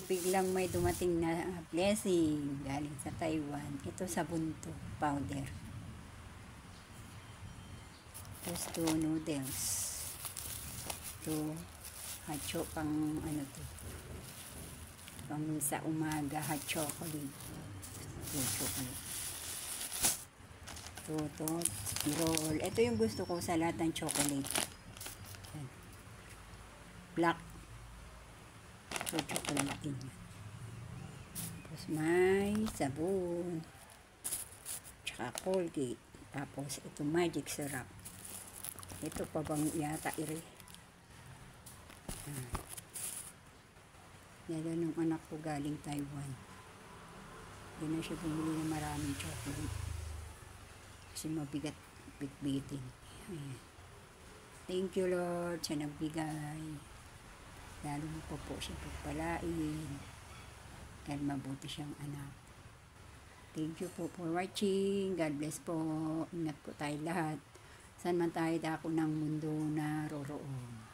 biglang may dumating na blessing galing sa Taiwan. Ito sabon to, powder. Tapos to noodles. To hacho pang ano to. Pang sa umaga hot chocolate. To chocolate. To roll. Ito yung gusto ko sa lahat ng chocolate. Black. So, chocolate din. Tapos may sabon. Tsaka Colgate. Tapos ito magic syrup. Ito pa bang yata ire. Yan nung anak ko galing Taiwan. Hindi na siya bumili ng maraming chocolate. Kasi mabigat bitbitin. Ayan. Thank you Lord sa nagbigay. Lalo mo po siya pagpalain. Dahil mabuti siyang anak. Thank you po for watching. God bless po. Ingat po tayo lahat. Saan man tayo dako ng mundo na roroon.